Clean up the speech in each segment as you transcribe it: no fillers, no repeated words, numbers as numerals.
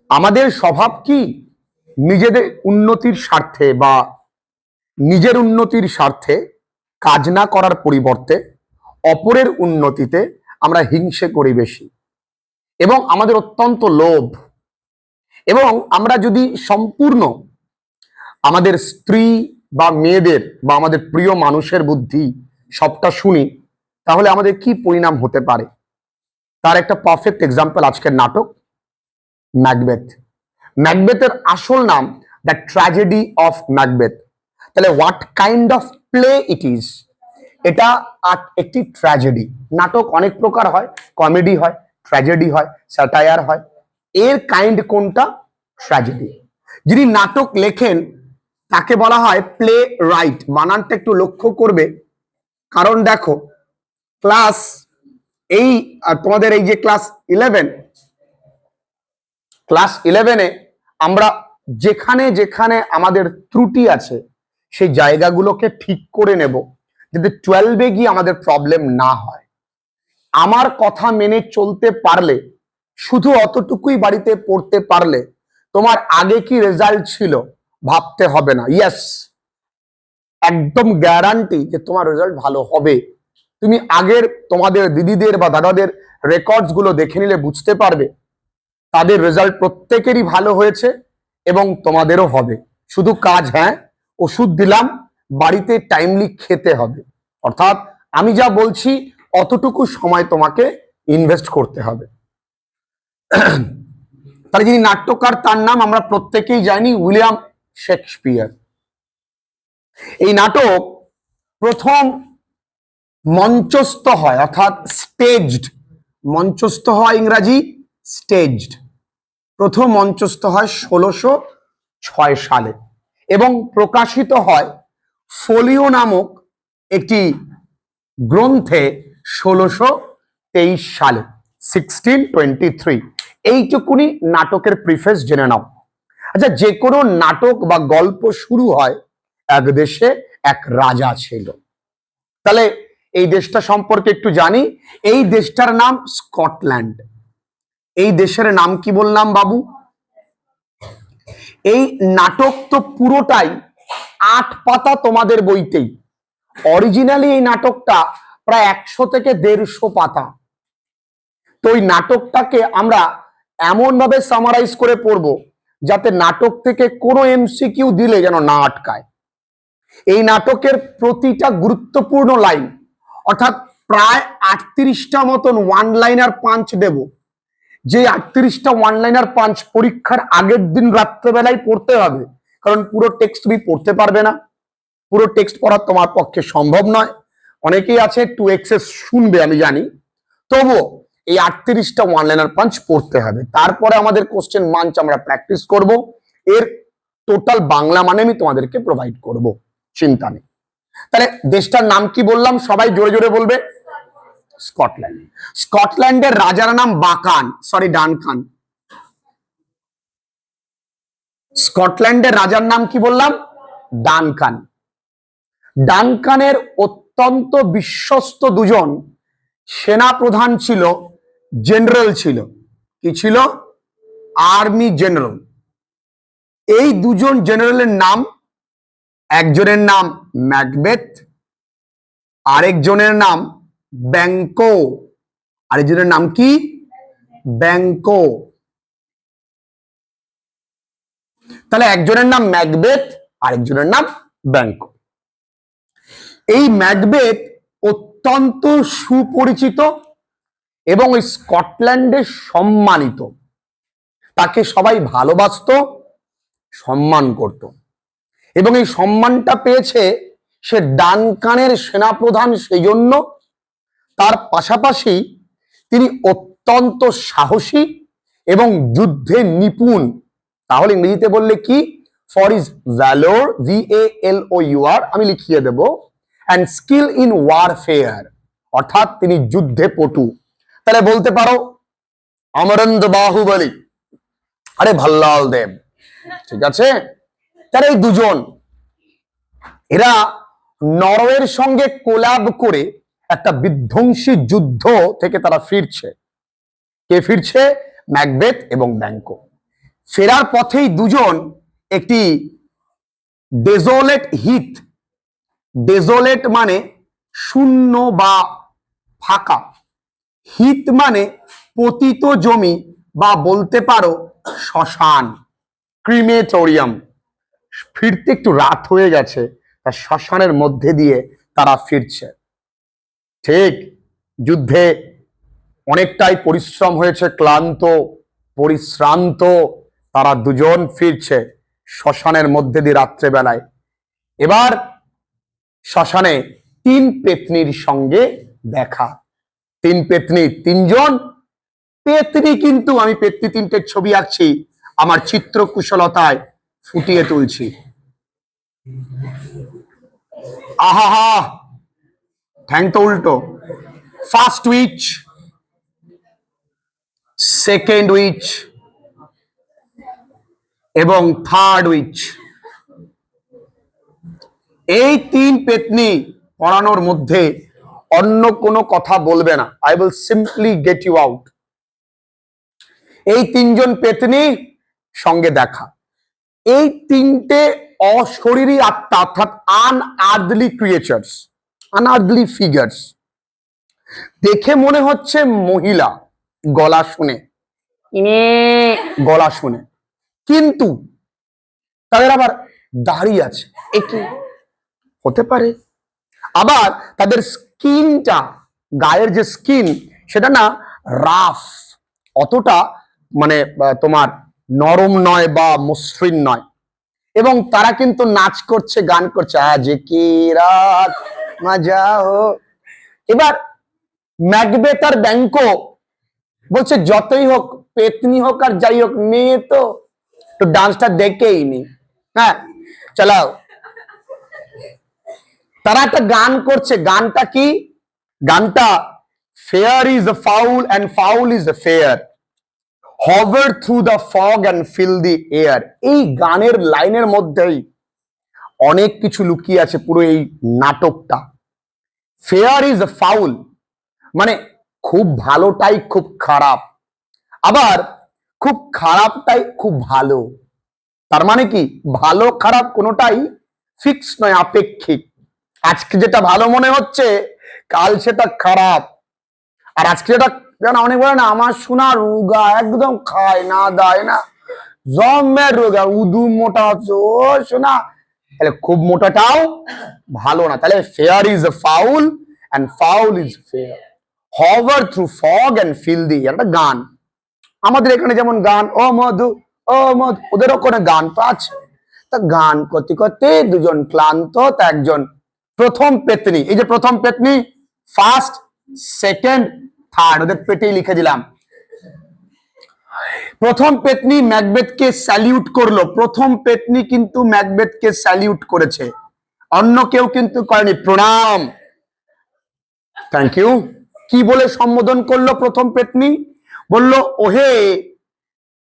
আমাদের স্বভাব কি নিজেদের উন্নতির স্বার্থে বা নিজের উন্নতির স্বার্থে কাজ না করার পরিবর্তে অপরের উন্নতিতে আমরা হিংসে করি বেশি, এবং আমাদের অত্যন্ত লোভ। এবং আমরা যদি সম্পূর্ণ আমাদের স্ত্রী বা মেয়েদের বা আমাদের প্রিয় মানুষের বুদ্ধি সবটা শুনি, তাহলে আমাদের কি পরিণাম হতে পারে তার একটা পারফেক্ট এক্সাম্পল আজকের নাটক ম্যাকবেথ। ম্যাকবেথের আসল নাম দ্য ট্র্যাজেডি অফ ম্যাকবেথ। তাহলে what kind of play it is? এটা একটি ট্র্যাজেডি। নাটক অনেক প্রকার হয়, কমেডি হয়, ট্র্যাজেডি হয়, স্যাটায়ার হয়। এর কাইন্ড কোনটা? ট্র্যাজেডি। যিনি নাটক লেখেন তাকে বলা হয় প্লে রাইট। বানানটা একটু লক্ষ্য করবে, কারণ দেখো ক্লাস এই তোমাদের এই যে ক্লাস 11 আমরা যেখানে যেখানে আমাদের ত্রুটি আছে সেই জায়গাগুলোকে ঠিক করে নেব, যাতে 12 গিয়ে আমাদের প্রবলেম না হয়। আমার কথা মেনে চলতে পারলে, শুধু অতটুকুই বাড়িতে পড়তে পারলে, তোমার আগে কি রেজাল্ট ছিল ভাবতে হবে না। ইয়েস, একদম গ্যারান্টি যে তোমার রেজাল্ট ভালো হবে। তুমি আগের তোমাদের দিদিদের বা দাদাদের রেকর্ডস গুলো দেখে নিলে বুঝতে পারবে তাদের রেজাল্ট প্রত্যেকেরই ভালো হয়েছে এবং তোমাদেরও হবে। শুধু কাজ, হ্যাঁ ওষুধ দিলাম, বাড়িতে টাইমলি খেতে হবে। অর্থাৎ আমি যা বলছি অতটুকু সময় তোমাকে ইনভেস্ট করতে হবে। তাহলে যিনি নাট্যকার তার নাম আমরা প্রত্যেকেই জানি উইলিয়াম শেক্সপিয়ার। এই নাটক প্রথম মঞ্চস্থ হয়, অর্থাৎ স্টেজড। মঞ্চস্থ হয় ইংরাজি স্টেজড। প্রথম মঞ্চস্থ হয় 1606 সালে এবং প্রকাশিত হয় ফোলিও নামক একটি গ্রন্থে 1623 সালে, 1623। এইটুকুনি নাটকের প্রিফেস জেনে নাও। আচ্ছা, যে কোনো নাটক বা গল্প শুরু হয় এক দেশে এক রাজা ছিল। তাহলে এই দেশটা সম্পর্কে একটু জানি। এই দেশটার নাম স্কটল্যান্ড। এই দেশের নাম কি বললাম বাবু? এই নাটক তো পুরোটাই 8 পাতা তোমাদের বইতেই। অরিজিনালি এই নাটকটা প্রায় 100 থেকে 150 পাতা। তো ওই নাটকটাকে আমরা এমন ভাবে সামারাইজ করে পড়বো যাতে নাটক থেকে কোনো এমসিকিউ দিলে যেন না আটকায়। এই নাটকের প্রতিটা গুরুত্বপূর্ণ লাইন, অর্থাৎ প্রায় 38টা মতন ওয়ান লাইনার পাঞ্চ দেব। যে 38টা ওয়ান লাইনার পাঞ্চ পরীক্ষার আগের দিন রাত্রেবেলায় পড়তে হবে, কারণ পুরো টেক্সট তুমি পড়তে পারবে না। পুরো টেক্সট পড়া তোমার পক্ষে সম্ভব নয়। অনেকেই আছে 2x শুনবে আমি জানি, তবুও এই 38টা ওয়ান লাইনার পাঞ্চ পড়তে হবে। তারপরে আমাদের কোশ্চেন মাঞ্চ আমরা প্র্যাকটিস করব। এর টোটাল বাংলা মানে আমি তোমাদেরকে প্রোভাইড করব, চিন্তা নেই। তাহলে দেশটার নাম কি বললাম? সবাই জোরে জোরে বলবে। স্কটল্যান্ড। স্কটল্যান্ডের রাজার নাম ডানকান। স্কটল্যান্ডের রাজার নাম কি বললাম? ডানকান। ডানকানের অত্যন্ত বিশ্বস্ত দুজন সেনা প্রধান ছিল, জেনারেল ছিল। কি ছিল? Army general. এই দুজন জেনারেলের নাম, একজনের নাম ম্যাকবেথ, আরেকজনের নাম ব্যাংকো। আরেকজনের নাম কি? ব্যাংকো। তাহলে একজনের নাম ম্যাকবেথ, আরেকজনের নাম ব্যাংকো। এই ম্যাকবেথ অত্যন্ত সুপরিচিত এবং ওই স্কটল্যান্ডে সম্মানিত। তাকে সবাই ভালোবাসত, সম্মান করত, এবং এই সম্মানটা পেয়েছে সে ডানকানের সেনাপ্রধান সেই জন্য। তার পাশাপাশি তিনি অত্যন্ত সাহসী এবং যুদ্ধে নিপুণ। তাহলে ইংরেজিতে বললে কি? ফর ইজ ভ্যালোর, VALOUR আমি লিখিয়ে দেব, অ্যান্ড স্কিল ইন ওয়ারফেয়ার, অর্থাৎ তিনি যুদ্ধে পটু। তাহলে বলতে পারো অমরেন্দ্র বাহুবলী, আরে ভাল্লাল দেব, ঠিক আছে? তারা এই দুজন, এরা নরওয়ের সঙ্গে কোলাব করে একটা বিধ্বংসী যুদ্ধ থেকে তারা ফিরছে। কে ফিরছে? ম্যাকবেথ এবং ব্যাংকো। ফেরার পথেই দুজন একটি ডেজোলেট হিথ, ডেজোলেট মানে শূন্য বা ফাঁকা, হিথ মানে পতিত জমি বা বলতে পারো শ্মশান, ক্রিমেটোরিয়াম। ফিরতে একটু রাত হয়ে গেছে, তা শ্মশানের মধ্যে দিয়ে তারা ফিরছে। ঠিক যুদ্ধে অনেকটাই পরিশ্রম হয়েছে, ক্লান্ত পরিশ্রান্ত তারা দুজন ফিরছে শ্মশানের মধ্যে দিয়ে রাত্রেবেলায়। এবার শ্মশানে তিন পেত্নীর সঙ্গে দেখা। তিন পেত্নী, তিনজন পেত্নী, কিন্তু আমি পেত্নী তিনটের ছবি আঁকছি, আমার চিত্র কুশলতায় ফুটিয়ে তুলছি। আহা, ঠ্যাং তো উল্টো। ফার্স্ট উইচ, সেকেন্ড উইচ এবং থার্ড উইচ। এই তিন পেত্নী পড়ানোর মধ্যে অন্য কোনো কথা বলবে না। I will simply get you out. এই তিনজন পেত্নী সঙ্গে দেখা। এই তিনটে অশরীরী আত্মা, অর্থাৎ আনআর্থলি ক্রিয়েচার্স, আনআর্থলি ফিগার্স। দেখে মনে হচ্ছে মহিলা, গলা শুনে গলা শুনে, কিন্তু তাদের আবার দাড়ি আছে। একে হতে পারে। আবার তাদের স্কিনটা, গায়ের যে স্কিন, সেটা না রাফ, অতটা মানে তোমার নরম নয় বা মসৃণ নয়। এবং তারা কিন্তু নাচ করছে, গান করছে, আজ কি রাত মজা হো। এবার ম্যাকবেথ আর ব্যাংকো বলছে যতই হোক, পেতনি হোক আর যাই হোক, মেয়ে তো ডান্সটা দেখেই নি। হ্যাঁ, চালাও। তারা একটা গান করছে। গানটা কি? গানটা fair is the foul and foul is the fair, hover through the fog and fill the air। এই গানের লাইনের মধ্যেই অনেক কিছু লুকিয়ে আছে পুরো এই নাটকটা। ফেয়ার ইজ ফাউল মানে খুব ভালোটাই খুব খারাপ, আবার খুব খারাপটাই খুব ভালো। তার মানে কি, ভালো খারাপ কোনোটাই ফিক্স নয়, আপেক্ষিক। আজকে যেটা ভালো মনে হচ্ছে, কাল সেটা খারাপ। আর আজকে যেটা, অনেক বলে না, আমার সোনা রোগা, একদম খায় না দায় না, জমের রোগা, উদু মোটা হচ্ছে, ও সোনা, তাহলে খুব মোটাটাও ভালো না। তাহলে fair is foul and foul is fair, hover through fog and fill the air। একটা গান আমাদের এখানে যেমন গান, ও মধু ও মধু, ওদের ওখানে গান তো আছে। তা গান করতে করতে দুজন ক্লান্ত, তা একজন প্রথম পেতনি, এই যে প্রথম পেতনি, ফার্স্ট সেকেন্ড থার্ড, ওদের পেটেই লিখে দিলাম। প্রথম পেতনি ম্যাকবেথকে স্যালিউট করলো। প্রথম পেতনি কিন্তু ম্যাকবেথকে স্যালিউট করেছে, অন্য কেউ কিন্তু করেনি। প্রণাম, থ্যাংক ইউ। কি বলে সম্বোধন করলো প্রথম পেতনি? বলল, ওহে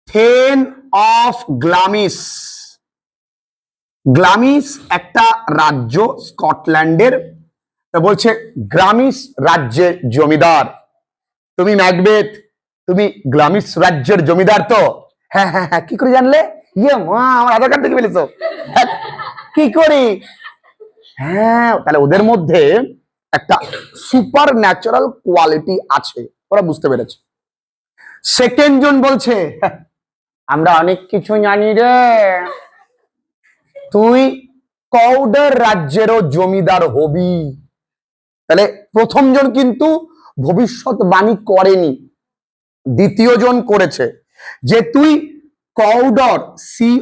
থেন অফ গ্লামিস। গ্লামিস একটা রাজ্য স্কটল্যান্ডের। বলছে গ্লামিস রাজ্যের জমিদার তুমি ম্যাকবেথ, তুমি গ্লামিস রাজ্যের জমিদার তো? হ্যাঁ হ্যাঁ হ্যাঁ। কি করে জানলে? ইয়ে মা, আমার আধার কার্ড থেকে ফেলেছো। কি করি? হ্যাঁ, তাহলে ওদের মধ্যে একটা সুপার ন্যাচারাল কোয়ালিটি আছে, ওরা বুঝতে পেরেছে। সেকেন্ড জন বলছে, আমরা অনেক কিছু জানি রে, তুই কৌডার রাজ্যেরও জমিদার হবি। তাহলে প্রথম জন কিন্তু ভবিষ্যৎবাণী করেনি, দ্বিতীয় জন করেছে, যে তুই কৌডর,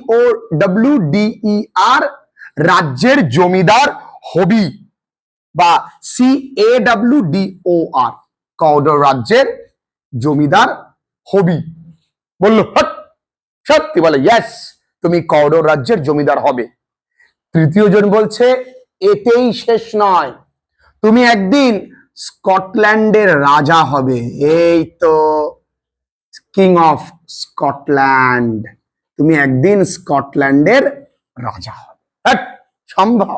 COWDER রাজ্যের জমিদার হবি, বা CAWDOR কৌডর রাজ্যের জমিদার হবি। বললো সত্যি? বলে ইয়েস, তুমি কৌডর রাজ্যের জমিদার হবে। তৃতীয় জন বলছে, এতেই শেষ নয়, তুমি একদিন স্কটল্যান্ডের রাজা হবে। এই তো কিং অফ স্কটল্যান্ড, তুমি একদিন স্কটল্যান্ডের রাজা হবে। সম্ভব?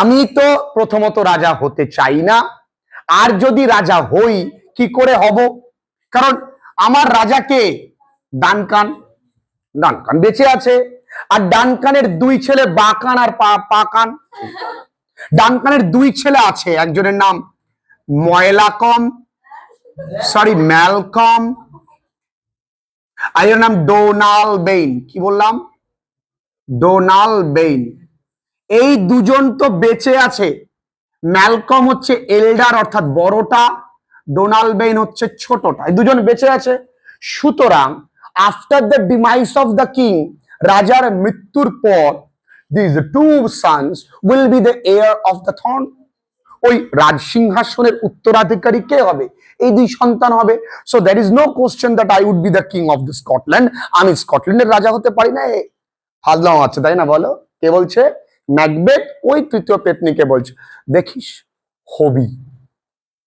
আমি তো প্রথমত রাজা হতে চাই না, আর যদি রাজা হই কি করে হব? কারণ আমার রাজাকে ডানকান, ডানকান বেঁচে আছে। আর ডানকানের দুই ছেলে বাকান আর পাকান। ডানকানের দুই ছেলে আছে, একজনের নাম ম্যালকম, আর এর নাম ডোনাল্ড বেইন। কি বললাম? ডোনাল্ড বেইন। এই দুজন তো বেঁচে আছে। ম্যালকম হচ্ছে এল্ডার অর্থাৎ বড়টা, ডোনাল্ড বেইন হচ্ছে ছোটটা, এই দুজন বেঁচে আছে। সুতরাং after the demise of the king, রাজার মৃত্যুর পর, this two sons will be the heir of the throne, ওই রাজসিংহাসনের উত্তরাধিকারী কে হবে? এই দুই সন্তান হবে। So there is no question that I would be the king of the Scotland, আমি স্কটল্যান্ডের রাজা হতে পারি না। ফাজলাম আছে, তাই না? বলো, কে বলছে? ম্যাকবেথ ওই তৃতীয় পেত্নীকে বলছে, দেখিস হবি।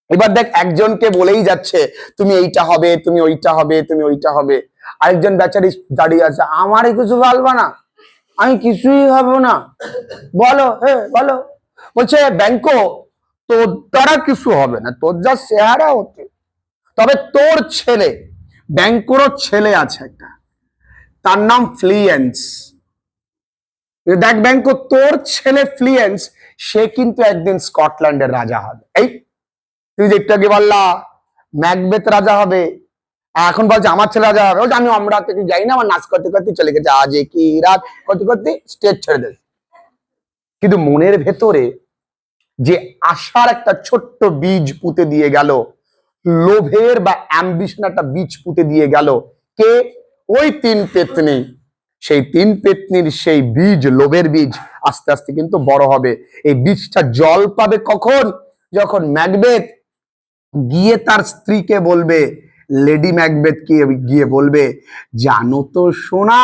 এবার দেখ, একজনকে বলেই যাচ্ছে তুমি এইটা হবে, তুমি ওইটা হবে, তুমি ওইটা হবে। আরেকজন বেচারি দাঁড়িয়ে আছে, আমারই কিছু বলবা না, আমি কিছুই হব না, বলো বলো। বলছে ব্যাংকো, তোর দ্বারা কিছু হবে না, তোর যা চেহারা হতে, তবে তোর ছেলে, ব্যাংকোরও ছেলে আছে একটা, তার নাম ফ্লিয়েন্স। দেখ ব্যাংকো, তোর ছেলে ফ্লিয়েন্স, সে কিন্তু একদিন স্কটল্যান্ডের রাজা হবে। এই তুমি যে একটু আগে বললা ম্যাকবেথ রাজা হবে, এখন বলছে আমার ছেলে রাজা হবে। আমি আমরা থেকে যাই না, আমার নাচ করতে করতে চলে গেছে, আজ কি রাত করতে করতে স্টেজ ছেড়ে দেয়। কিন্তু মনের ভেতরে যে আশার একটা ছোট্ট বীজ পুঁতে দিয়ে গেল, লোভের বা অ্যাম্বিশন একটা বীজ পুঁতে দিয়ে গেল কে? ওই তিন পেত্নী। সেই তিন পেত্নীর সেই বীজ, লোভের বীজ, আস্তে আস্তে কিন্তু বড় হবে। এই বীজটা জল পাবে কখন? যখন ম্যাকবেথ গিয়ে তার স্ত্রীকে বলবে, লেডি ম্যাকবেথ গিয়ে বলবে, জানো তো সোনা,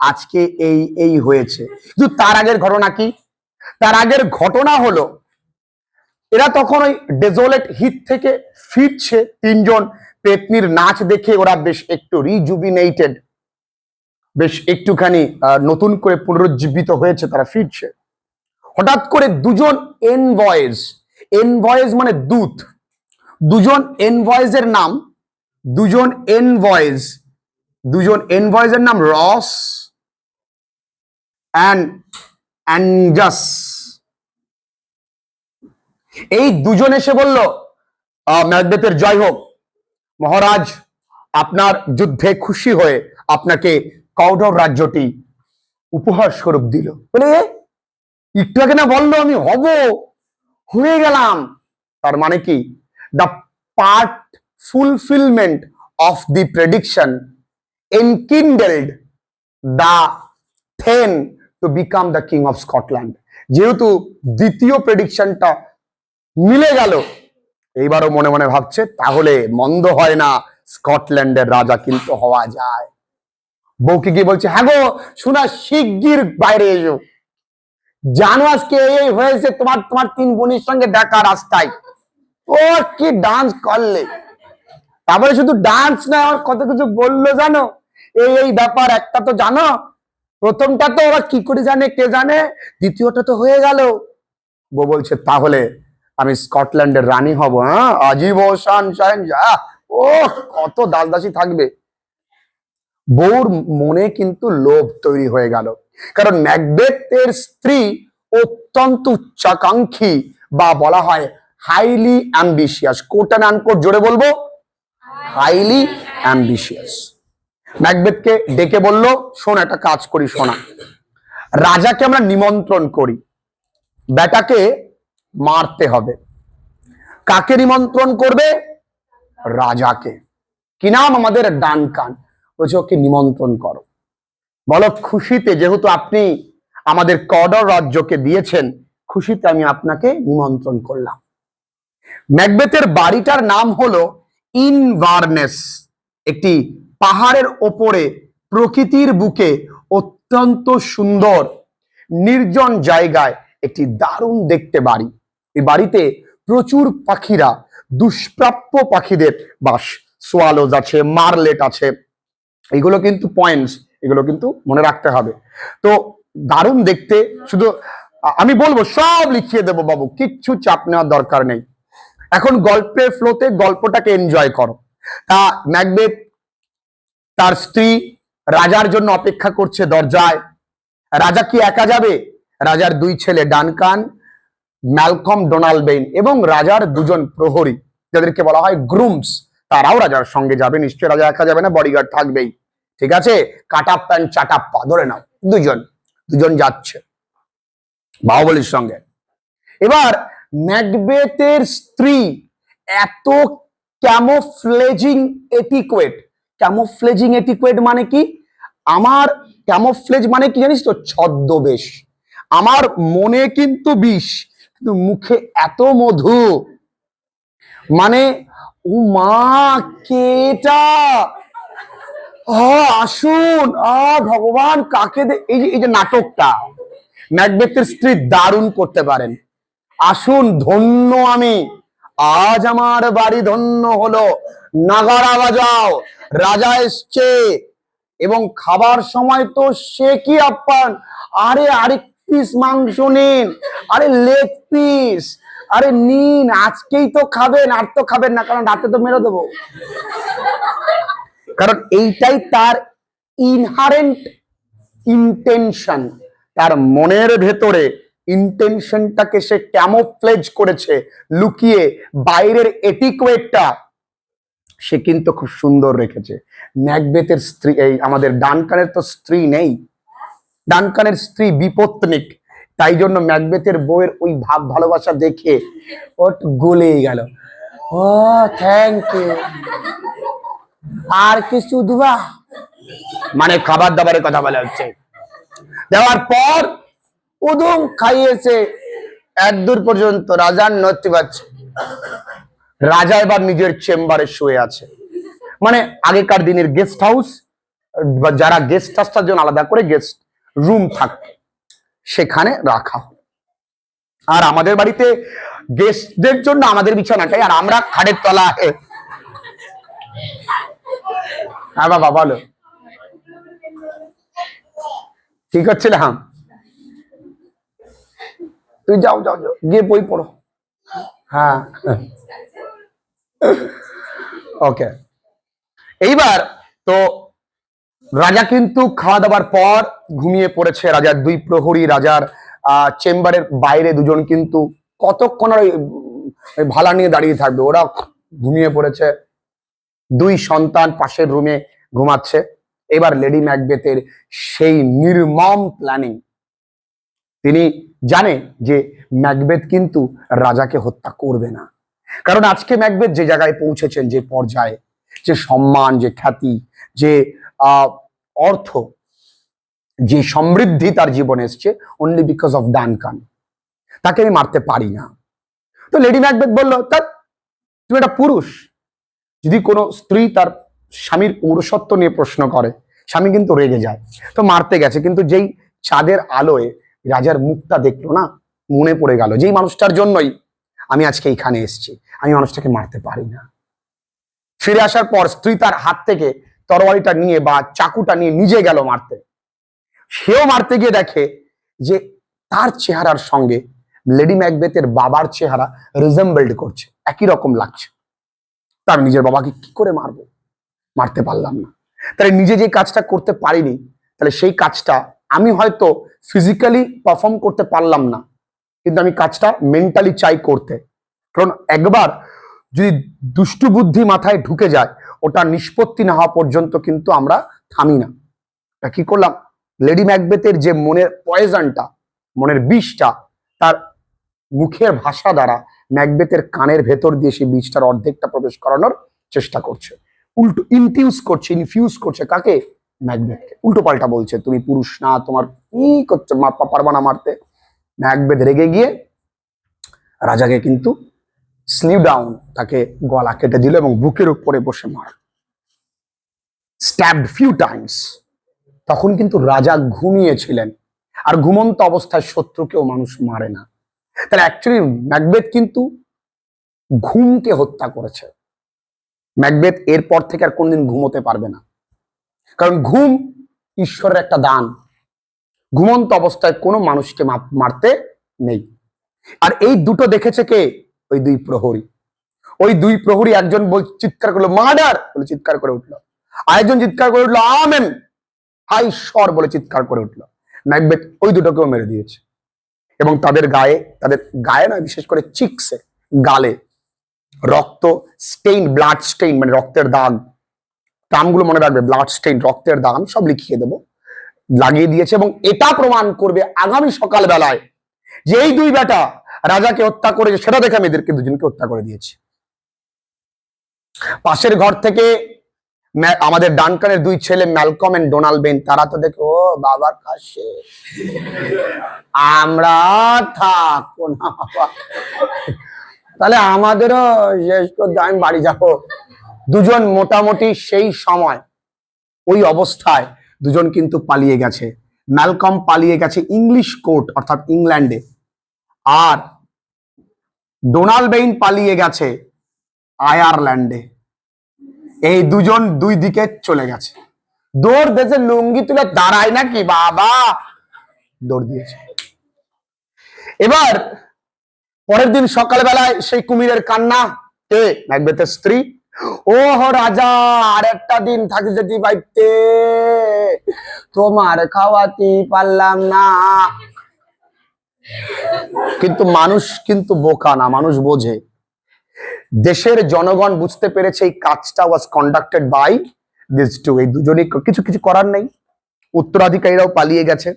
আজকে এই এই হয়েছে। কিন্তু তার আগের ঘটনা কি? তার আগের ঘটনা হলো, এরা তখন ওই ডেজোলেট হিট থেকে ফিরছে, তিনজন পেত্নীর নাচ দেখে ওরা বেশ একটু রিজুবিনেটেড, বেশ একটুখানি নতুন করে পুনরুজ্জীবিত হয়েছে, তারা ফিরছে। হঠাৎ করে দুজন এনভয়েজ মানে দূত, দুজন এনভয়েজের নাম, দুজন এনভয়েজের নাম রস অ্যান্ড অ্যাঞ্জাস। এই দুজন এসে বলল, ম্যাকবেথের জয় হোক, মহারাজ আপনার যুদ্ধে খুশি হয়ে আপনাকে কৌডর রাজ্যটি উপহার স্বরূপ দিল। বলে একটু আগে না বললো আমি হয়ে গেলাম। তার মানে কি? The part fulfilment of the prediction enkindled the thane to become the king of Scotland. যেহেতু দ্বিতীয় প্রেডিকশনটা মিলে গেল, এইবারও মনে মনে ভাবছে তাহলে মন্দ হয় না, স্কটল্যান্ডের রাজা কিন্তু হওয়া যায়। বউকে গিয়ে বলছে, হ্যাঁ গো শোনা, শিগগির বাইরে এসো, জানো আজকে এই হয়েছে, তোমার তোমার তিন বোনের সঙ্গে দেখা রাস্তায়। ও কি ডান্স করলে! তারপরে শুধু ডান্স না, আমার কত কিছু বললো জানো, এই ব্যাপার। একটা তো জানো, প্রথমটা তো ওরা কি করে জানে কে জানে, দ্বিতীয়টা তো হয়ে গেল। বউ বলছে, তাহলে আমি স্কটল্যান্ডের রানী হব। হ্যাঁ, আজীবন ও কত দাসদাসী থাকবে। বউর মনে কিন্তু লোভ তৈরি হয়ে গেল, কারণ ম্যাকবেথের স্ত্রী অত্যন্ত উচ্চাকাঙ্ক্ষী, বা বলা হয় highly ambitious. Quote and unquote জোরে বলবো, হাইলি অ্যাম্বিশিয়াস। ম্যাকবেথকে ডেকে বলল, শোন একটা কাজ করি, শোনা, রাজাকে আমরা নিমন্ত্রণ করি, বেটাকে মারতে হবে। কাকে নিমন্ত্রণ করবে? রাজাকে। কি নাম? আমাদের ডানকান। বলছে ওকে নিমন্ত্রণ করো, বলো খুশিতে, যেহেতু আপনি আমাদের কডর রাজ্যকে দিয়েছেন, খুশিতে আমি আপনাকে নিমন্ত্রণ করলাম। ম্যাকবেথের বাড়িটার নাম হলো ইনভারনেস, একটি পাহাড়ের ওপরে প্রকৃতির বুকে অত্যন্ত সুন্দর নির্জন জায়গায় একটি দারুণ দেখতে বাড়ি। এই বাড়িতে প্রচুর পাখিরা, দুষ্প্রাপ্য পাখিদের বাস, সোয়ালোজ আছে, মার্লেট আছে, এগুলো কিন্তু পয়েন্টস, এগুলো কিন্তু মনে রাখতে হবে। তো দারুণ দেখতে, শুধু আমি বলবো সব লিখিয়ে দেবো বাবু, কিচ্ছু চাপ নেওয়ার দরকার নেই। এখন গল্পের ফ্লোতে গল্পটাকে এনজয় করো। তা ম্যাকবেথ তার স্ত্রী রাজার জন্য অপেক্ষা করছে দরজায়। রাজা কি একা যাবে? রাজার দুই ছেলে ডানকান, ম্যালকম ডোনাল্ডবেইন এবং রাজার দুজন প্রহরী, যাদেরকে বলা হয় গ্রুমস, তারাও রাজার সঙ্গে যাবে। নিশ্চয়ই রাজা একা যাবে না, বডিগার্ড থাকবেই। ঠিক আছে, কাটাপ্পা এন্ড চাটাপ্পা ধরে নাও, দুজন দুজন যাচ্ছে বাহুবলীর সঙ্গে। এবার ম্যাকবেথের স্ত্রী এত ক্যামোফ্লেজিং এটিকুয়েট। ক্যামোফ্লেজিং এটিকুয়েট মানে কি? আমার ক্যামোফ্লেজ মানে কি জানিস তো? ছদ্মবেশ। আমার মনে কিন্তু বিষ, কিন্তু মুখে এত মধু। মানে ও মা, কেটা আসুন, ভগবান কাকে এই যে নাটকটা ম্যাকবেথের স্ত্রী দারুণ করতে পারেন। আসুন, ধন্য আমি, আজ আমার বাড়ি ধন্য হলো, নাগাড়া বাজাও, রাজা এসছে। এবং খাবার সময় তো সে কি আপ্যায়ন! আরে আরেক পিস মাংস নিন, আরে লেগ পিস, আরে নিন, আজকেই তো খাবেন, আর তো খাবেন না, কারণ রাতে তো মেরে দেবো। কারণ এইটাই তার ইনহারেন্ট ইন্টেনশন, তার মনের ভেতরে ইন্টেনশনটাকে সে ক্যামোফ্লেজ করেছে, লুকিয়ে বাইরের এটিকুয়েটটা সে কিন্তু খুব সুন্দর রেখেছে। ম্যাকবেথের স্ত্রী, এই আমাদের ডানকানের তো স্ত্রী নেই, ডানকানের স্ত্রী বিপত্নিক, তাই জন্য ম্যাকবেথের বউয়ের ওই ভাব ভালোবাসা দেখে ওট গলে গেল। ও থ্যাংক ইউ, আর কিছু দুবা, মানে খাবার দাবারের কথা বলা হচ্ছে। দেওয়ার পর উদুম খাইয়েছে একদূর পর্যন্ত, রাজার নতি পাচ্ছে। রাজা এবার নিজের চেম্বারে শুয়ে আছে। মানে আগেকার দিনের গেস্ট হাউস, যারা গেস্ট হাউসটার জন্য আলাদা করে গেস্ট রুম থাকতো, সেখানে রাখা। আর আমাদের বাড়িতে গেস্টদের জন্য আমাদের বিছানাটাই, আর আমরা খাটের তলায়। হ্যাঁ বাবা বলো, কি করছিলাম? তুই যাও যাও যাও, গিয়ে বই পড়ো। হ্যাঁ ওকে। এইবার তো রাজা কিন্তু খাওয়া দাওয়ার পর ঘুমিয়ে পড়েছে। রাজার দুই প্রহরী রাজার চেম্বারের বাইরে দুজন কিন্তু কতক্ষণ আর ভালা নিয়ে দাঁড়িয়ে থাকবে, ওরা ঘুমিয়ে পড়েছে। দুই সন্তান পাশের রুমে ঘুমাচ্ছে। এবার লেডি ম্যাকবেথের সেই নির্মম প্ল্যানিং, তিনি জানে যে ম্যাকবেথ কিন্তু রাজাকে হত্যা করবে না, কারণ আজকে ম্যাকবেথ যে জায়গায় পৌঁছেছেন, যে পর্যায়ে, যে সম্মান, যে খ্যাতি, যে অর্থ, যে সমৃদ্ধি তার জীবনে এসছে, অনলি বিকজ অফ ডানকান, তাকে আমি মারতে পারি না। তো লেডি ম্যাকবেথ বললো, তা তুমি একটা পুরুষ, যদি কোনো স্ত্রী তার স্বামীর পৌরুষত্ব নিয়ে প্রশ্ন করে, স্বামী কিন্তু রেগে যায়, তো মারতে গেছে। কিন্তু যেই চাঁদের আলোয় রাজার মুখটা দেখলো না, মনে পড়ে গেল যেই মানুষটার জন্যই আমি আজকে এখানে এসেছি, আমি মানুষটাকে মারতে পারি না। ফিরে আসার পর স্ত্রী তার হাত থেকে তরবারিটা নিয়ে বা চাকুটা নিয়ে নিজে গেল মারতে। সেও মারতে গিয়ে দেখে যে তার চেহারার সঙ্গে লেডি ম্যাকবেথের বাবার চেহারা রিজেম্বলড করছে, একই রকম লাগছে। তার নিজের বাবাকে কি করে মারবো, মারতে পারলাম না। তাহলে নিজে যে কাজটা করতে পারিনি, তাহলে সেই কাজটা আমি হয়তো ফিজিক্যালি পারফর্ম করতে পারলাম না, কিন্তু আমি কাজটা মেন্টালি চাই করতে। কারণ একবার যদি দুষ্টু বুদ্ধি মাথায় ঢুকে যায়, ওটা নিষ্পত্তি না হওয়া পর্যন্ত কিন্তু আমরা থামি না। কি করলাম, লেডি ম্যাকবেথের যে মনের পয়জনটা, মনের বিষটা, তার মুখের ভাষা দ্বারা ম্যাকবেথের কানের ভেতর দিয়ে সেই বীজটার অর্ধেকটা প্রবেশ করানোর চেষ্টা করছে। উল্টো ইনফিউজ করছে কাকে? ম্যাকবেথকে। উল্টো পাল্টা বলছে, তুমি পুরুষ না, তোমার কি করছে, পারবা না মারতে। ম্যাকবেথ রেগে গিয়ে রাজাকে কিন্তু স্লিভ ডাউন, তাকে গলা কেটে দিল এবং বুকের উপরে বসে মার, স্ট্যাবড ফিউ টাইমস। তখন কিন্তু রাজা ঘুমিয়েছিলেন, আর ঘুমন্ত অবস্থায় শত্রুকেও মানুষ মারে না। তাহলে অ্যাকচুয়ালি ম্যাকবেথ কিন্তু ঘুমকে হত্যা করেছে। ম্যাকবেথ এরপর থেকে আর কোনদিন ঘুমোতে পারবে না, কারণ ঘুম ঈশ্বরের একটা দান। ঘুমন্ত অবস্থায় কোনো মানুষকে মারতে নেই। আর এই দুটো দেখেছে কে? ওই দুই প্রহরী। ওই দুই প্রহরী, একজন চিৎকার করলো মার্ডার বলে চিৎকার করে উঠলো, আরেকজন চিৎকার করে উঠলো আমেন। হাই স্বর বলে চিৎকার করে উঠল। ম্যাকবেথ ওই দুটোকেও মেরে দিয়েছে এবং তাদের গায়ে নয়, বিশেষ করে চিক্সে, গালে রক্ত স্টেইন, ব্লাড স্টেইন, মানে রক্তের দাগ, টার্মগুলো মনে রাখবে, ব্লাড স্টেইন, রক্তের দাগ, আমি সব লিখিয়ে দেবো, লাগিয়ে দিয়েছে। এবং এটা প্রমাণ করবে আগামী সকাল বেলায় যে এই দুই বেটা রাজাকে হত্যা করেছে, সেটা দেখে আমি এদেরকে দুজনকে হত্যা করে দিয়েছি। পাশের ঘর থেকে আমাদের ডানকানের দুই ছেলে ম্যালকম এন্ড ডোনাল্ড বেন, তারা তো দেখে ও বাবার কাছে আমরা থাকবো না, তাহলে আমাদেরও শেষ করতে আমি বাড়ি যাবো। দুজন মোটামুটি সেই সময় ওই অবস্থায় দুজন কিন্তু পালিয়ে গেছে। ম্যালকম পালিয়ে গেছে ইংলিশ কোর্ট অর্থাৎ ইংল্যান্ডে, আর ডোনাল্ড বেইন পালিয়ে গেছে আয়ারল্যান্ডে। এই দুজন দুই দিকে চলে গেছে। দৌড় দিয়েছে, লুঙ্গি তুলে দাঁড়ায় নাকি বাবা, দৌড় দিয়েছে। এবার পরের দিন সকালবেলায় সেই কুমিরের কান্না, কে? ম্যাকবেথের স্ত্রী। ও রাজা, আর একটা দিন থাকি যেতে বাইতে, তোমার খাওয়াতে পারলাম না। কিন্তু মানুষ কিন্তু বোকা না, মানুষ বোঝে। দেশের জনগণ বুঝতে পেরেছে এই কাজটা was conducted by this two. এই দুজনেই কিছু কিছু করার নেই, উত্তরাধিকারীরাও পালিয়ে গেছে,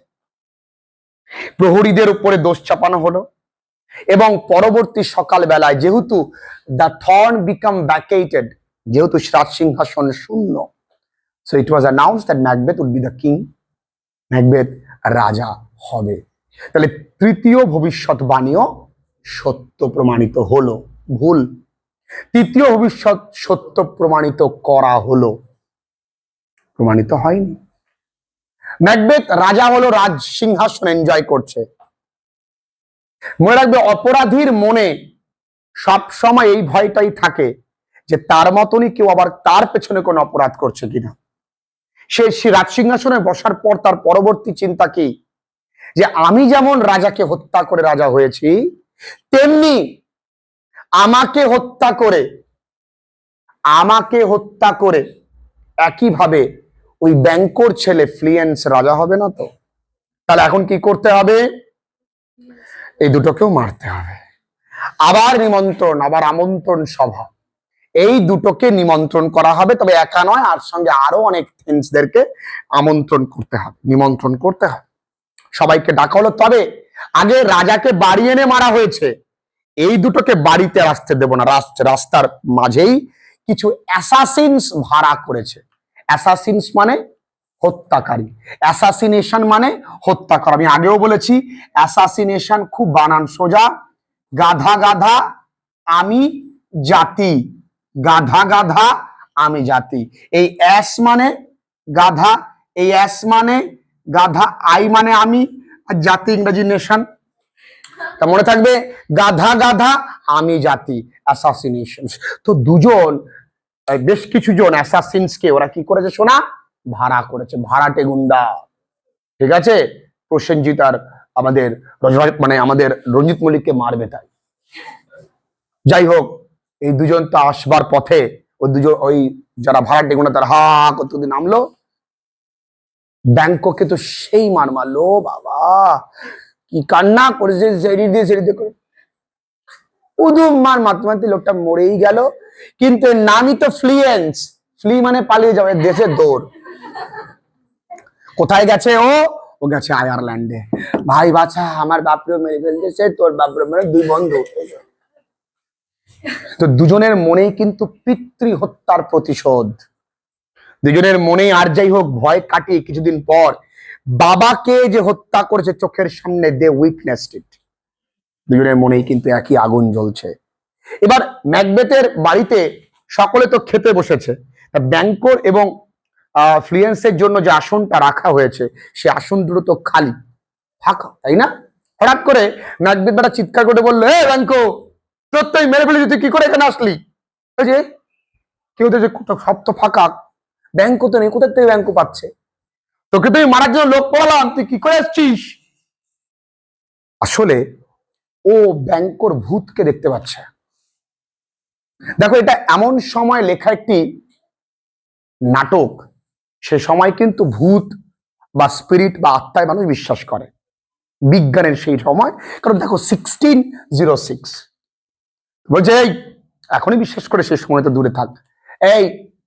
প্রহরীদের উপরে দোষ চাপানো হলো। এবং পরবর্তী সকাল বেলায় যেহেতু দ্য থর্ন বিকাম ভ্যাকেটেড, যেহেতু রাজ সিংহাসন শূন্য, so it was announced that Macbeth would be the king, Macbeth রাজা হবে। তাহলে তৃতীয় ভবিষ্যৎবাণীও সত্য প্রমাণিত হলো। ভুল, তৃতীয় ভবিষ্যৎ সত্য প্রমাণিত করা হলো, প্রমাণিত হয়নি। ম্যাকবেথ রাজা হলো, রাজ সিংহাসন এনজয় করছে। মনে রাখবে, অপরাধীর মনে সব সময় এই ভয়টাই থাকে যে তার মতনই কেউ আবার তার পেছনে কোনো অপরাধ করছে কিনা। সে রাজ সিংহাসনে বসার পর তার পরবর্তী চিন্তা কি, যে আমি যেমন রাজাকে হত্যা করে রাজা হয়েছি, তেমনি আমাকে হত্যা করে একইভাবে ওই ব্যাংকর ছেলে ফ্লিয়েন্স রাজা হবে না তো। তাহলে এখন কি করতে হবে? এই দুটোকেও মারতে হবে। আবার নিমন্ত্রণ, আবার আমন্ত্রণ সভা, এই দুটোকে নিমন্ত্রণ করা হবে। তবে একা নয়, আর সঙ্গে আরো অনেক ফ্রেন্ডসদেরকে আমন্ত্রণ করতে হবে, নিমন্ত্রণ করতে হবে, সবাইকে ডাকা হলো। তবে আগে রাজাকে বাড়ি এনে মারা হয়েছে, এই দুটোকে বাড়িতে আসতে দেব না। রাস্তার মাঝেই কিছু অ্যাসাসিনস ভাড়া করেছে। অ্যাসাসিনস মানে হত্যাকারী, অ্যাসাসিনেশন মানে হত্যা করা। আমি আগেও বলেছি, অ্যাসাসিনেশন খুব বানান সোজা, গাধা গাধা আমি জাতি, গাধা গাধা আমি জাতি। এই অ্যাস মানে গাধা, এই অ্যাস মানে গাধা, আই মানে আমি, আর জাতি ইংরেজি নেশন। তা মনে থাকবে, গাধা গাধা আমি জাতি, অ্যাসাসিনেশন। তো দুজন, বেশ কিছু জন অ্যাসাসিনসকে ওরা কি করেছে শোনা, ভাড়া করেছে, ভাড়াটে গুন্ডা। ঠিক আছে, প্রসেনজিৎ আর আমাদের আমাদের রঞ্জিত মল্লিককে মারবে তাই। যাই হোক, এই দুজন তো আসবার পথে ওই যারা ভাড়াটে গুন্ডা তারা হা করতে নামলো। ব্যাংককে তো সেই মার মারলো বাবা, কি কান্না করেছে, সেরি দিয়ে করে উদুম মার মারতে মারতে লোকটা মরেই গেল। কিন্তু নামই তো ফ্লিয়েন্স, ফ্লি মানে পালিয়ে যাবে, দেশের দৌড়। কোথায় গেছে ও গেছে আয়ারল্যান্ডে। ভাই বাছা, আমার বাপরে মেরে ফেলতেছে, তোর বাপরে মেরে, দুই বন্ধু। তো দুজনের মনেই কিন্তু পিতৃ হত্যার প্রতিশোধ, দুজনের মনেই। আর যাই হোক, ভয় কাটিয়ে কিছুদিন পর বাবাকে যে হত্যা করেছে চোখের সামনে, দে উইটনেসড ইট। দুজনের মনেই কিন্তু একই আগুন জ্বলছে। এবার ম্যাকবেথের বাড়িতে সকলে তো খেতে বসেছে, ব্যাংকর এবং ফ্লিয়েন্সের জন্য যে আসনটা রাখা হয়েছে, সে আসন দুটো তো খালি, ফাঁকা, তাই না? হঠাৎ করে ম্যাকবেথ বেটা চিৎকার করে বললো, এ ব্যাংকো, তোর তো মেরে ফেলেছি, তুই কি করে এখানে আসলি? যে কেউ তো, যে সব তো ফাঁকা, ব্যাংকো তো নেই, কোথার থেকে ব্যাংকো পাচ্ছে? তোকে তুই মারার জন্য লোক পড়ালাম, তুই কি করে আসছিস? আসলে ও ব্যাংকর ভূতকে দেখতে পাচ্ছে। দেখো, এটা এমন সময় লেখা একটি নাটক, সে সময় কিন্তু ভূত বা স্পিরিট বা আত্মায় মানুষ বিশ্বাস করে বিজ্ঞানের সেই সময়। কারণ দেখো 1606 বলছে এই এখনই বিশ্বাস করে, সেই সময় তো দূরে থাক। এই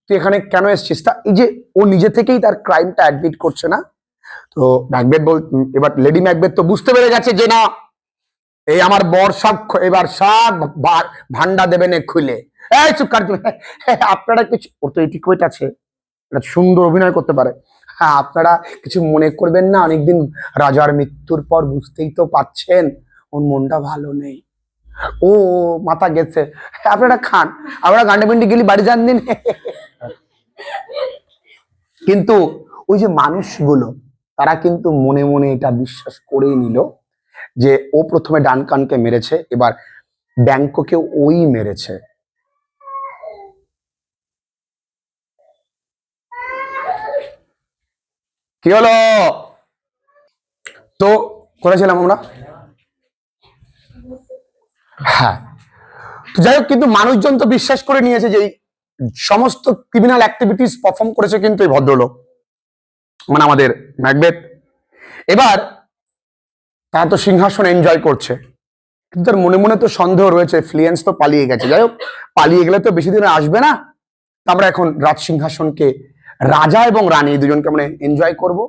তুই এখানে কেন এসছিস? তা এই যে ও নিজে থেকেই তার ক্রাইমটা অ্যাডমিট করছে না। তো ম্যাকবেথ এবার লেডি ম্যাকবেথ তো বুঝতে পেরে গেছে যে না, এই আমার বর সব এবার সব ভান্ডা দেবেন খুলে। এই চুপ কার, আপনারা কিছু, ওর তো এটিকুয়েট আছে, এটা সুন্দর অভিনয় করতে পারে। হ্যাঁ, আপনারা কিছু মনে করবেন না, অনেকদিন রাজার মৃত্যুর পর বুঝতেই তো পাচ্ছেন ওর মনটা ভালো নেই, ও মাথা গেছে। আপনারা খান, আপনারা গান্ডে পিন্ডি গেলি বাড়ি যান দিন। কিন্তু ওই যে মানুষগুলো, তারা কিন্তু মনে মনে এটা বিশ্বাস করেই নিল যে ও প্রথমে ডানকানকে মেরেছে, এবার ব্যাংককে ওই মেরেছে। কি হলো? তো করেছিলাম আমরা, হ্যাঁ। তো যাই হোক, কিন্তু মানুষজন তো বিশ্বাস করে নিয়েছে যে সমস্ত ক্রিমিনাল অ্যাক্টিভিটিস পারফর্ম করেছে কিন্তু এই ভদ্রলোক, মানে আমাদের ম্যাকবেথ। এবার তারা তো সিংহাসন এনজয় করছে, কিন্তু তার মনে মনে তো সন্দেহ রয়েছে, ফ্লুয়েন্স তো পালিয়ে গেছে। যাই হোক, পালিয়ে গেলে তো বেশি দিন আসবে না। আমরা এখন রাজ সিংহাসনকে, রাজা এবং রানী দুজনকে মানে এনজয় করব।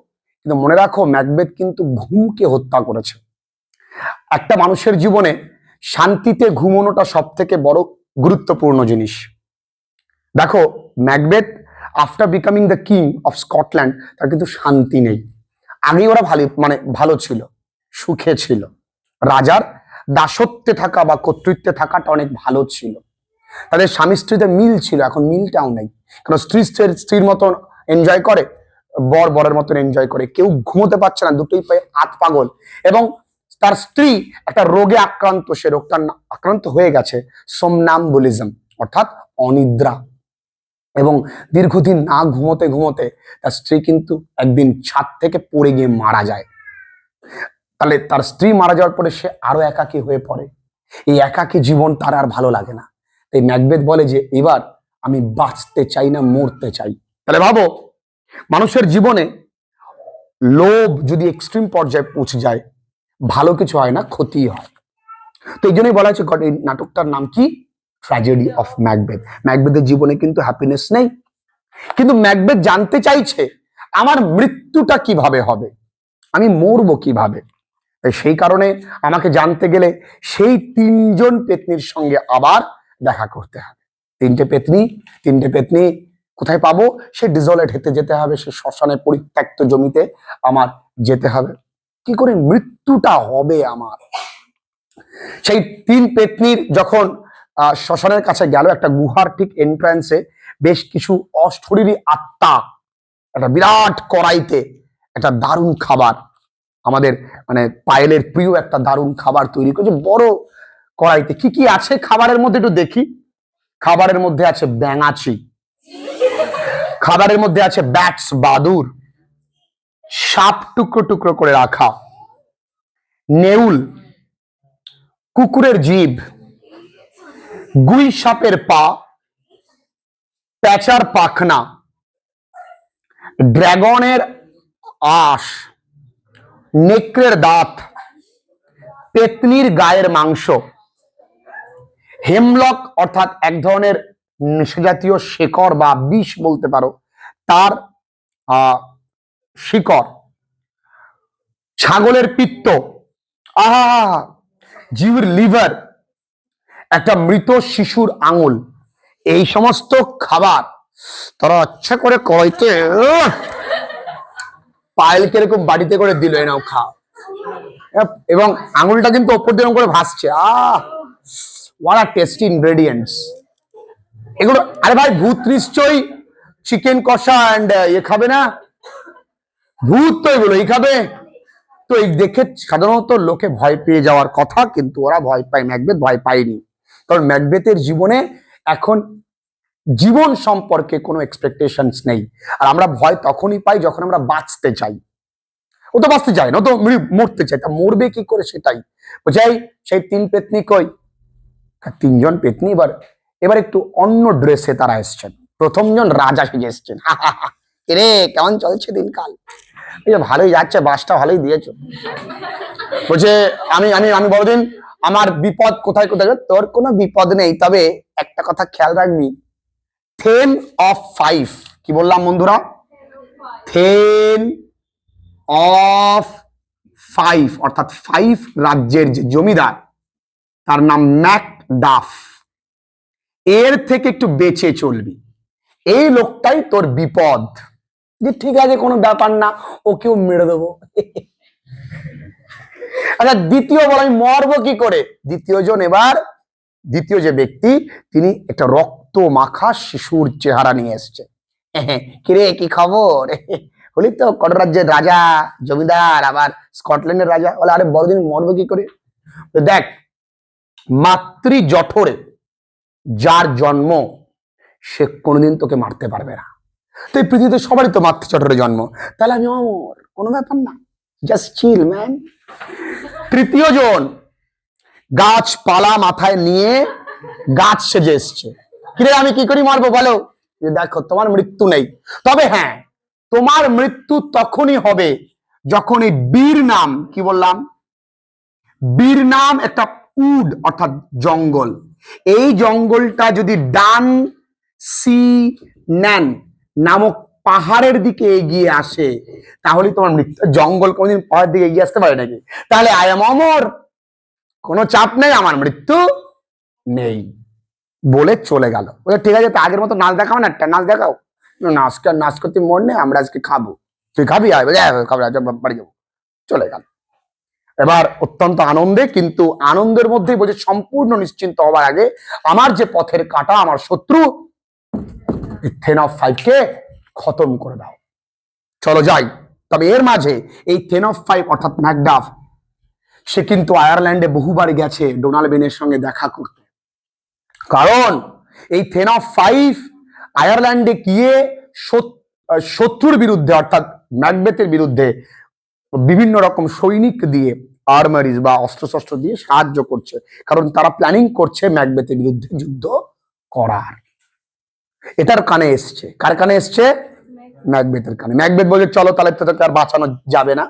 কিন্তু মনে রাখো, ম্যাকবেথ কিন্তু ঘুমকে হত্যা করেছে। একটা মানুষের জীবনে শান্তিতে ঘুমানোটা সব থেকে বড় গুরুত্বপূর্ণ জিনিস। দেখো, Macbeth after becoming the king of Scotland, তার কিন্তু শান্তি নেই। আগেই ওরা ভালো ছিল, সুখে ছিল, রাজার দাসত্বে থাকা বা কর্তৃত্বে থাকাটা অনেক ভালো ছিল, তাদের স্বামী স্ত্রীতে মিল ছিল। এখন মিলটাও নেই, কারণ স্ত্রীর মতন এনজয় করে, বরের মতন এনজয় করে, কেউ ঘুমোতে পারছে না, দুটোই পায়ে হাত পাগল। এবং তার স্ত্রী একটা রোগে আক্রান্ত, সে রোগটা আক্রান্ত হয়ে গেছে সোমনাম্বুলিজম, অর্থাৎ অনিদ্রা। এবং দীর্ঘদিন না ঘুমোতে ঘুমোতে তার স্ত্রী কিন্তু একদিন ছাদ থেকে পড়ে গিয়ে মারা যায়। তাহলে তার স্ত্রী মারা যাওয়ার পরে সে আরো একাকী হয়ে পড়ে। এই একাকী জীবন তার আর ভালো লাগে না। এই ম্যাকবেথ বলে যে এবার আমি বাঁচতে চাই না, মরতে চাই। তাহলে ভাবো, মানুষের জীবনে লোভ যদি এক্সট্রিম পর্যায়ে পৌঁছে যায়, ভালো কিছু হয় না, ক্ষতি হয়। তো এই জন্যই বলা হচ্ছে এই নাটকটার নাম কি? Tragedy of Macbeth. ম্যাকবেথের জীবনে কিন্তু হ্যাপিনেস নেই, কিন্তু ম্যাকবেথ জানতে চাইছে আমার মৃত্যুটা কিভাবে হবে, আমি মরবো কিভাবে। সেই কারণে আমাকে জানতে গেলে সেই তিনজন পেত্নীর সঙ্গে আবার দেখা করতে হবে। তিনটে পেত্নী কোথায় পাবো? সে ডিজলেট হেঁটে যেতে হবে, সে শ্মশানে পরিত্যক্ত জমিতে আমার যেতে হবে। কি করে মৃত্যুটা হবে আমার? সেই তিন পেত্নীর যখন শ্মশানের কাছে গেল, একটা গুহার ঠিক এন্ট্রান্সে বেশ কিছু অশরীরী আত্মা একটা বিরাট কড়াইতে একটা দারুণ খাবার, আমাদের মানে পায়েলের প্রিয় একটা দারুণ খাবার তৈরি করেছে বড় কড়াইতে। কি কি আছে খাবারের মধ্যে একটু দেখি। খাবারের মধ্যে আছে ব্যাঙাচি, খাবারের মধ্যে আছে ব্যাটস বাদুর, সাপ টুকরো টুকরো করে রাখা, নেউল, কুকুরের জিভ, গুই সাপের পা, প্যাঁচার পাখনা, ড্রাগনের আঁশ, নেকড়ের দাঁত, পেতনির গায়ের মাংস, হেমলক অর্থাৎ এক ধরনের নেশাজাতীয় শেকড় বা বিষ বলতে পারো, তার শিকড়, ছাগলের পিত্ত, জিউর লিভার, একটা মৃত শিশুর আঙুল। এই সমস্ত খাবার তারা আচ্ছা করে কড়াইতে পায়েলকে এরকম বাড়িতে করে দিল, এনাও খাও। এবং আঙুলটা কিন্তু ওপর দিয়ে করে ভাসছে। what a tasty ingredients এগুলো। আরে ভাই, ভূত নিশ্চয়ই চিকেন কষা এন্ড খাবে না, ভূত তো এগুলো খাবে। তো এই দেখে সাধারণত লোকে ভয় পেয়ে যাওয়ার কথা, কিন্তু ওরা ভয় পায়, ম্যাকবেথ ভয় পায়নি। কারণ ম্যাকবেথের জীবনে এখন জীবন সম্পর্কে কোনো এক্সপেকটেশনস নেই। আর আমরা ভয় তখনই পাই যখন আমরা বাঁচতে চাই। ও তো বাঁচতে চায় না, ও তো মরতে চায়। তা মরবে কি করে সেটাই বোঝাই। সেই তিন পেত্নী কই? তিনজন পেত্নী এবার একটু অন্য ড্রেসে তারা এসছেন। প্রথমজন রাজা সেজে এসছেন। রে কেমন চলছে দিনকাল? এই যে ভালোই যাচ্ছে, বাসটা ভালোই দিয়েছো। বলছে আমি আমি আমি বড়দিন আমার বিপদ কোথায় কোথায়, তোর কোনো বিপদ নেই, তবে একটা কথা খেয়াল রাখবি, 10 of 5, কি বললাম বন্ধুরা, 10 of 5 অর্থাৎ 5 রাজ্যের যে জমিদার তার নাম ম্যাকডাফ। এর থেকে একটু বেঁচে চলবি, এই লোকটাই তোর বিপদ। যে ঠিক আছে কোনো ব্যাপার না, ওকেও মেরে দেবো। আচ্ছা দ্বিতীয় বল, আমি মরবো কি করে? দ্বিতীয় যে ব্যক্তি, তিনি একটা রক্ত মাখা শিশুর চেহারা নিয়ে এসছে। কিরে কি খবর? হলি তো কট রাজ্যের রাজা জমিদার, আবার স্কটল্যান্ডের রাজা। বলে আরে বড়দিন মরবো কি করে? দেখ, মাতৃ জঠরে যার জন্ম সে কোনোদিন তোকে মারতে পারবে না। তো এই পৃথিবীতে সবারই তো মাতৃ জঠরে জন্ম, তাহলে আমি অমর, কোনো ব্যাপার না, জাস্ট চিল ম্যান। তৃতীয় জন গাছপালা মাথায় নিয়ে গাছ সেজে এসছে। কিরে আমি কি করি মারবো বলো? দেখো তোমার মৃত্যু নেই, তবে হ্যাঁ তোমার মৃত্যু তখনই হবে যখন এই বীর নাম, কি বললাম, বীর নাম একটা উড অর্থাৎ জঙ্গল, এই জঙ্গলটা যদি ডান সি ন্যান নামক পাহাড়ের দিকে এগিয়ে আসে তাহলে তোমার মৃত্যু। জঙ্গল কোনদিন পাহাড়ের দিকে এগিয়ে আসতে পারে নাকি? তাহলে আই এম অমর, কোনো চাপ নেই, আমার মৃত্যু নেই, বলে চলে গেল। বলে ঠিক আছে, আগের মতো নাচ দেখাও না, একটা নাচ দেখাও। নাচ করতে মন নেই, আমরা আজকে খাবো। তুই খাবি? বাড়ি যাবো। চলে গেল। এবার অত্যন্ত আনন্দে, কিন্তু আনন্দের মধ্যেই বলছে সম্পূর্ণ নিশ্চিন্ত হবার আগে আমার যে পথের কাটা, আমার শত্রু 10 of 5 কে খতম করে দাও, চলো যাই। তবে এর মাঝে এই 10 of 5 অর্থাৎ ম্যাকডাফ, সে কিন্তু আয়ারল্যান্ডে বহুবার গেছে ডোনাল্ড বেনের সঙ্গে দেখা করতে। কারণ এই 10 of 5 আয়ারল্যান্ডে গিয়ে শত্রুর বিরুদ্ধে অর্থাৎ ম্যাকবেথের বিরুদ্ধে বিভিন্ন রকম সৈনিক দিয়ে, আর্মারিজ বা অস্ত্রশস্ত্র দিয়ে সাহায্য করছে, কারণ তারা প্ল্যানিং করছে ম্যাকবেথের বিরুদ্ধে যুদ্ধ করার। এটার কানে এসছে। কার কানে এসছে? ম্যাকবেথের কানে। ম্যাকবেথ বলছে চলো তাহলে তোকে আর বাঁচানো যাবে না।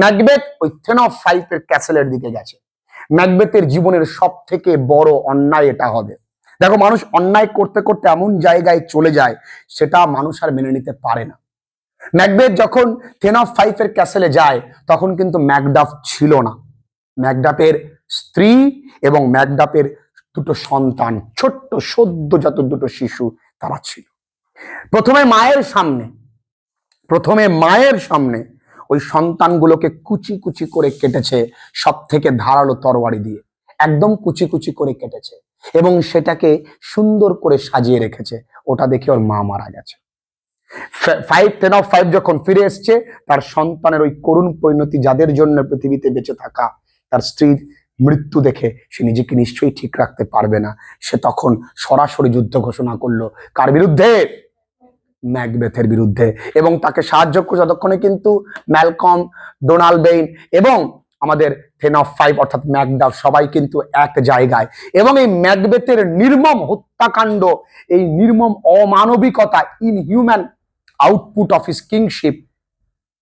ম্যাকবেথ ওই 10 of 5 এর ক্যাসেলের দিকে গেছে। ম্যাকবেথের জীবনের সব থেকে বড় অন্যায় এটা হবে। দেখো, মানুষ অন্যায় করতে করতে এমন জায়গায় চলে যায় সেটা মানুষ আর মেনে নিতে পারে না। ম্যাকবেথ যখন 10 of 5 এর ক্যাসেলে যায় তখন কিন্তু ম্যাকডাফ ছিল না। ম্যাকডাফের স্ত্রী এবং ম্যাকডাফের দুটো সন্তান, ছোট্ট সদ্যজাত দুটো শিশু, তারা ছিল। প্রথমে মায়ের সামনে ওই সন্তানগুলোকে কুচি কুচি করে কেটেছে, সব থেকে ধারালো তরবারি দিয়ে একদম কুচি কুচি করে কেটেছে, এবং সেটাকে সুন্দর করে সাজিয়ে রেখেছে। ওটা দেখে ওর মা মারা গেছে। 10 of 5 যখন ফিরে এসছে, তার সন্তানের ওই করুণ পরিণতি, যাদের জন্য পৃথিবীতে বেঁচে থাকা, তার স্ত্রীর মৃত্যু দেখে সে নিজেকে নিশ্চয়ই ঠিক রাখতে পারবে না। সে তখন সরাসরি যুদ্ধ ঘোষণা করলো। কার বিরুদ্ধে? ম্যাকবেথের বিরুদ্ধে। এবং তাকে সাহায্য করছে যতক্ষণে কিন্তু ম্যালকম, ডোনাল্ড বেইন এবং আমাদের 10 of 5 অর্থাৎ ম্যাকডাফ সবাই কিন্তু এক জায়গায়। এবং এই ম্যাকবেথের নির্মম হত্যাকাণ্ড, এই নির্মম অমানবিকতা, inhuman output of his kingship,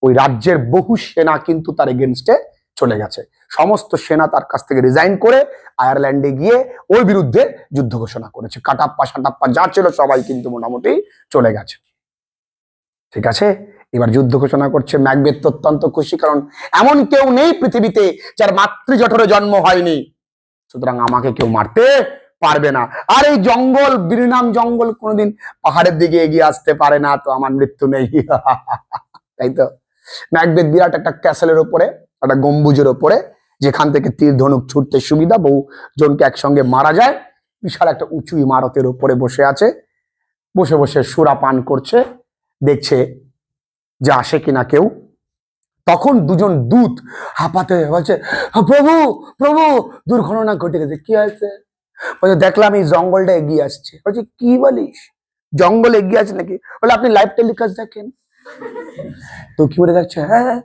ওই রাজ্যের বহু সেনা কিন্তু তার এগেনস্টে চলে গেছে। সমস্ত সেনা তার কাছ থেকে রিজাইন করে আয়ারল্যান্ডে গিয়ে ওর বিরুদ্ধে যুদ্ধ ঘোষণা করেছে। কাটাপ্পা সাটাপ্পা যা ছিল সবাই কিন্তু মোটামুটি চলে গেছে। ঠিক আছে, এবার যুদ্ধ ঘোষণা করছে। ম্যাকবেথ অত্যন্ত খুশি, কারণ এমন কেউ নেই পৃথিবীতে যার মাতৃজঠরে জন্ম হয়নি, সুতরাং আমাকে কেউ মারতে পারবে না। আর এই জঙ্গল, বীরনাম জঙ্গল কোনোদিন পাহাড়ের দিকে এগিয়ে আসতে পারে না, তো আমার মৃত্যু নেই। তাই তো ম্যাকবেথ বিরাট একটা ক্যাসেলের উপরে, একটা গম্বুজের উপরে, যেখান থেকে তীর ধনুক ছুটতে সুবিধা, বহু জনকে একসঙ্গে মারা যায়, বিশাল একটা উঁচু ইমারতের উপরে বসে আছে। বসে বসে সুরা পান করছে, দেখছে যে আসে কিনা কেউ। তখন দুজন দূত হাঁপাতে বলছে, প্রভু প্রভু, দুর্ঘটনা ঘটে গেছে। কি হয়েছে? বলছে দেখলাম এই জঙ্গলটা এগিয়ে আসছে। বলছে কি বলিস, জঙ্গল এগিয়ে আছে নাকি? বলে আপনি লাইভ টেলিকাস্ট দেখেন তো। কি বলে দেখছে? হ্যাঁ,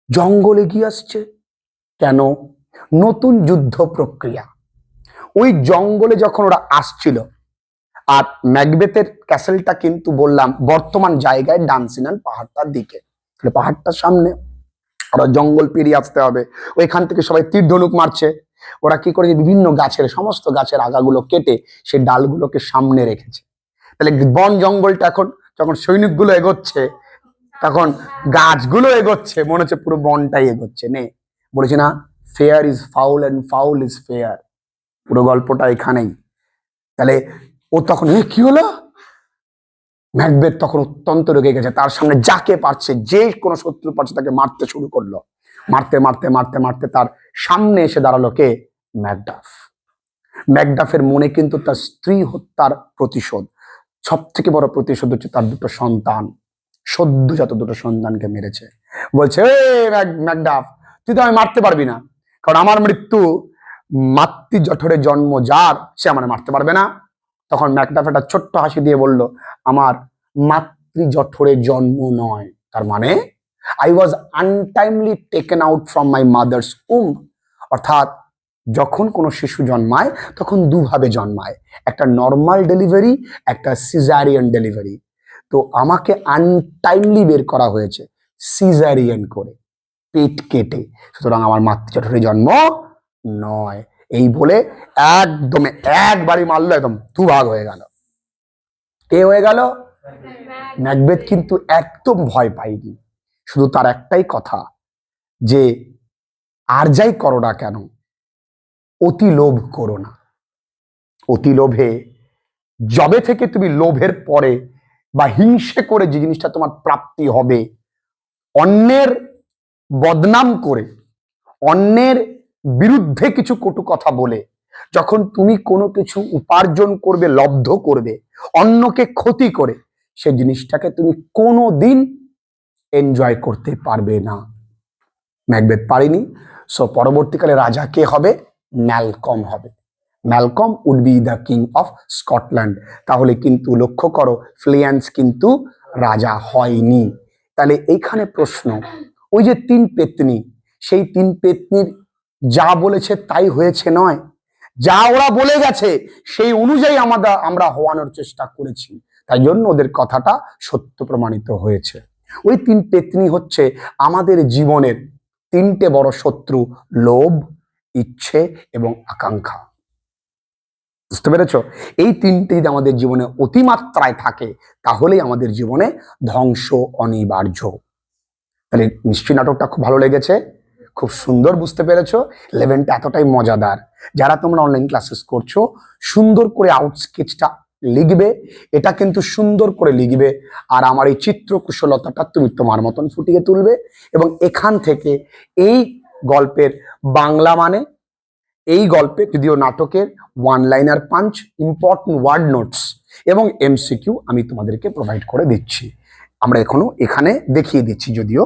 জঙ্গল এগিয়ে আসছে। কেন? নতুন যুদ্ধ প্রক্রিয়া। ওই জঙ্গলে যখন ওরা আসছিল, আর ম্যাকবেথের ক্যাসেলটা কিন্তু বললাম বর্তমান জায়গায় ডানসিনান পাহাড়টার দিকে, তাহলে পাহাড়টার সামনে, ওরা জঙ্গল পেরিয়ে আসতে হবে, ওইখান থেকে সবাই তীর ধনুক মারছে। ওরা কি করেছে, বিভিন্ন গাছের, সমস্ত গাছের আগাগুলো কেটে সেই ডালগুলোকে সামনে রেখেছে। তাহলে বন জঙ্গলটা এখন যখন সৈনিকগুলো এগোচ্ছে, তখন গাছগুলো এগোচ্ছে, মনে হচ্ছে পুরো বনটাই এগোচ্ছে। নে বলেছি না, fair is foul and foul is fair, পুরো গল্পটা এখানেই। তাহলে ও তখন কি হলো, ম্যাকবেথ তখন অত্যন্ত রেগে গেছে, তার সামনে যাকে পারছে, যে কোনো শত্রু পারছে তাকে মারতে শুরু করলো। মারতে মারতে মারতে মারতে তার সামনে এসে দাঁড়ালো কে, ম্যাকডাফ। ম্যাকডাফের মনে কিন্তু তার স্ত্রী হত্যার প্রতিশোধ, সব থেকে বড় প্রতিশোধ হচ্ছে তার দুটো সন্তান, সদ্যজাত দুটো সন্তানকে মেরেছে। বলছে ম্যাকডাফ, তুই তো আমি মারতে পারবি না, কারণ আমার মৃত্যু মাতৃ জঠরে জন্ম যার, সে আমার মারতে পারবে না। তখন ম্যাকডাফ একটা ছোট্ট হাসি দিয়ে বলল, আমার মাতৃ জঠরে জন্ম নয়, তার মানে I was untimely taken out from my mother's womb. অর্থাৎ যখন কোনো শিশু জন্মায় তখন দুভাবে জন্মায়, একটা নর্মাল ডেলিভারি, একটা সিজারিয়ান ডেলিভারি। তো আমাকে আনটাইমলি বের করা হয়েছে, সিজারিয়ান করে, পেট কেটে, সুতরাং আমার মাতৃজঠরে জন্ম নয়। এই বলে একদম একবারই মারলো, একদম দুভাগ হয়ে গেল। কে হয়ে গেল, ম্যাকবেথ কিন্তু একদম ভয় পায়নি, শুধু তার একটাই কথা যে আর যাই করো না কেন, অতি লোভ করো না। অতি লোভে, যবে থেকে তুমি লোভের পরে বা হিংসে করে যে জিনিসটা তোমার প্রাপ্তি হবে, অন্যের বদনাম করে, অন্যের বিরুদ্ধে কিছু কটু কথা বলে যখন তুমি কোনো কিছু উপার্জন করবে, লব্ধ করবে, অন্যকে ক্ষতি করে, সেই জিনিসটাকে তুমি কোনো দিন এনজয় করতে পারবে না। ম্যাকবেথ পারেনি। সো পরবর্তীকালে রাজা কে হবে, ম্যালকম হবে। Malcolm would be the king of Scotland. তাহলে কিন্তু লক্ষ্য করো, ফ্লিয়ান্স কিন্তু রাজা হয়নি। তাহলে এইখানে প্রশ্ন, ওই যে তিন পেত্নী, সেই তিন পেত্নীর যা বলেছে তাই হয়েছে নয়, যা ওরা বলে গেছে সেই অনুযায়ী আমরা হওয়ানোর চেষ্টা করেছি, তাই জন্য ওদের কথাটা সত্য প্রমাণিত হয়েছে। ওই তিন পেত্নী হচ্ছে আমাদের জীবনের তিনটে বড় শত্রু, লোভ, ইচ্ছে এবং আকাঙ্ক্ষা। বুঝতে পেরেছ? এই তিনটে যদি আমাদের জীবনে অতিমাত্রায় থাকে, তাহলেই আমাদের জীবনে ধ্বংস অনিবার্য। তাহলে নিশ্চয়ই নাটকটা খুব ভালো লেগেছে, খুব সুন্দর বুঝতে পেরেছো। 11টা এতটাই মজাদার। যারা তোমরা অনলাইন ক্লাসেস করছো, সুন্দর করে আউটস্কেচটা লিখবে, এটা কিন্তু সুন্দর করে লিখবে, আর আমার এই চিত্র কুশলতাটা তুমি তোমার মতন ফুটিয়ে তুলবে। এবং এখান থেকে এই গল্পের বাংলা মানে, এই গল্পে যদিও নাটকের one liner punch, important word notes এবং এমসিকিউ আমি তোমাদেরকে প্রোভাইড করে দিচ্ছি। আমরা এখানে দেখিয়ে দিচ্ছি, যদিও